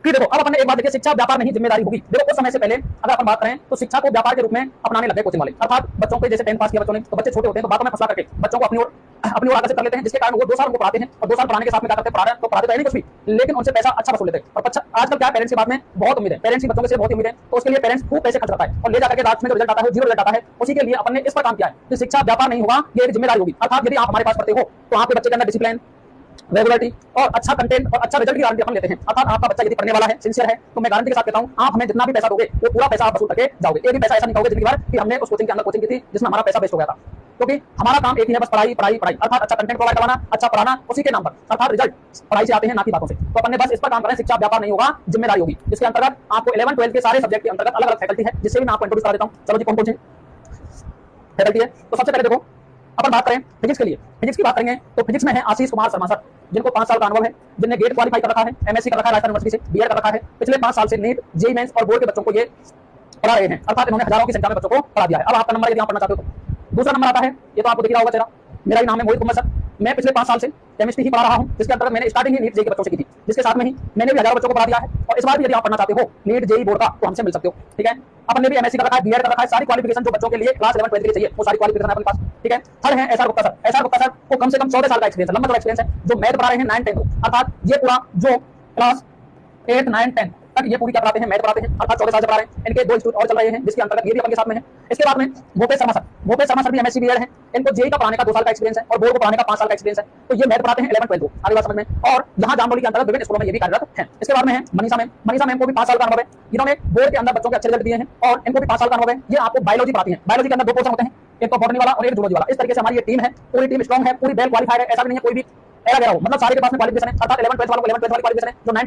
कि देखो अब अपन एक बात देखिए, शिक्षा व्यापार नहीं जिम्मेदारी होगी। देखो कुछ समय से पहले अगर अपन बात करें तो शिक्षा को व्यापार के रूप में अपनाने लगे कोचिंग वाले, अर्थात बच्चों के जैसे 10th पास किया बच्चों ने, तो बच्चे छोटे होते हैं तो बातों में फंसा करके बच्चों को अपनी ओर आकर्षित कर लेते हैं, जिसके कारण वो 2 साल उनको पढ़ाते हैं और 2 साल पढ़ाने के साथ में क्या करते हैं, पढ़ा रहे हैं तो पढ़ाते तो नहीं कुछ भी, लेकिन उनसे पैसा अच्छा वसूल लेते हैं। और आजकल क्या पेरेंट्स के बाद में बहुत उम्मीद है, पेरेंट्स की बच्चों से बहुत उम्मीद है, तो उसके लिए पेरेंट्स खूब पैसे खर्च करता है और ले जाकर के लास्ट में जो रिजल्ट आता है वो 0 रिजल्ट आता है। उसी के लिए अपन ने इस पर काम किया है कि शिक्षा व्यापार नहीं होगा, ये एक जिम्मेदारी होगी। अर्थात यदि आप हमारे पास पढ़ते हो तो आपके बच्चे के अंदर डिसिप्लिन, रेगुलरिटी और अच्छा कंटेंट और अच्छा रिजल्ट की गारंटी अपन लेते हैं। अर्थात आपका बच्चा यदि पढ़ने वाला है, सिंसियर है, तो मैं गारंटी के साथ कहता हूं आप हमें जितना भी पैसा दोगे वो पूरा पैसा आप वसूल करके जाओगे। एक भी पैसा ऐसा नहीं कहोगे जिंदगी भर कि हमने उस कोचिंग के अंदर कोचिंग की थी जिसमें हमारा पैसा वेस्ट हो गया था, क्योंकि हमारा काम एक ही है, बस पढ़ाई पढ़ाई पढ़ाई, अर्थात अच्छा कंटेंट प्रोवाइड करवाना, अच्छा पढ़ाना, उसी के नाम पर अर्थात रिजल्ट पढ़ाई से आते हैं ना कि बातों से। तो अपन ने बस इस पर काम करें, शिक्षा व्यापार नहीं होगा, जिम्मेदारी होगी। इसके अंतर्गत आपको 11 12 के सारे सब्जेक्ट के अंतर्गत अलग अलग फैकल्टी है, जिससे भी मैं आपको इंट्रोड्यूस करा देता हूं। चलो जी, कौन कौन से फैकल्टी है, तो सबसे पहले देखो अपन बात करें फिजिक्स के लिए। फिजिक्स की बात करेंगे तो फिजिक्स में है आशीष कुमार शर्मा सर, जिनको 5 साल का अनुभव है, जिनने गेट क्वालीफाई कर रखा है, एमएससी कर रखा है राजस्थान यूनिवर्सिटी से, बीएड कर रखा है, पिछले 5 साल से नीट, जेईई मेंस और बोर्ड के बच्चों को ये पढ़ा रहे हैं, अर्थात इन्होंने हजारों की संख्या में बच्चों को पढ़ा दिया है। अब आपका नंबर यदि आप पढ़ना चाहते हो तो दूसरा नंबर आता है, ये तो आपको दिख रहा होगा चेहरा, मेरा ही नाम है मोहित कुमार सर। मैं पिछले 5 साल से केमिस्ट्री ही पढ़ा रहा हूं, जिसके अंतर्गत मैंने स्टार्टिंग ही नीट जेईई के बच्चों से की थी, जिसके साथ में ही मैंने भी हजारों बच्चों को पढ़ा दिया है। और इस बार भी यदि आप पढ़ना चाहते हो नीट जेईई बोर्ड का तो हमसे मिल सकते हो, ठीक है। अपन ने भी एमएससी कर रखा है, बीएड कर रखा है, सारी क्वालिफिकेशन जो बच्चों के लिए क्लास 11 12 के लिए चाहिए वो सारी क्वालिफिकेशन है अपने पास, ठीक है। थर्ड है SR Gupta sir. SR Gupta sir को कम से कम 14 साल का एक्सपीरियंस है, लंबा एक्सपीरियंस है, जो मैथ पढ़ा रहे हैं 9 10, अर्थात ये पूरा जो क्लास 8 9 10 तक ये पूरी क्या पढ़ाते हैं, मैथ पढ़ाते हैं, अर्थात 14 साल से पढ़ा रहे हैं। इनके 2 इंस्टीट्यूट और चल रहे हैं, जिसके अंतर्गत ये भी अपन के साथ में है। इसके बाद में भूपेश शर्मा सर, भूपेश शर्मा सर भी एमएससी बीएड है, इनको जेईई का पढ़ाने का 2 साल का एक्सपीरियंस है और बोर्ड को पढ़ाने का 5 साल का एक्सपीरियंस है। तो ये मैथ पढ़ाते हैं 11 12 आगे बात समझ में। और यहाँ जामबोली के अंतर्गत विभिन्न स्कूलों में ये भी कार्यरत है। इसके बाद में है मनीषा मैम। मनीषा मैम को भी 5 साल का अनुभव है, इन्होंने बोर्ड के अंदर बच्चों के अच्छे रिजल्ट दिए हैं और इनको भी 5 साल का अनुभव है। ये आपको बायोलॉजी पढ़ाती है। बायोलॉजी के अंदर 2 पोर्शन होते हैं, एक तो बॉटनी वाला और एक जूलॉजी वाला। इस तरीके से हमारी ये टीम है, पूरी टीम स्ट्रॉन्ग है, पूरी वेल क्वालिफाइड है, ऐसा भी नहीं है कोई भी एरा गया हो, मतलब सारे के पास में क्वालिफिकेशन है, अर्थात 11 12 वालों को 11 12 वाली क्वालिफिकेशन है, जो 9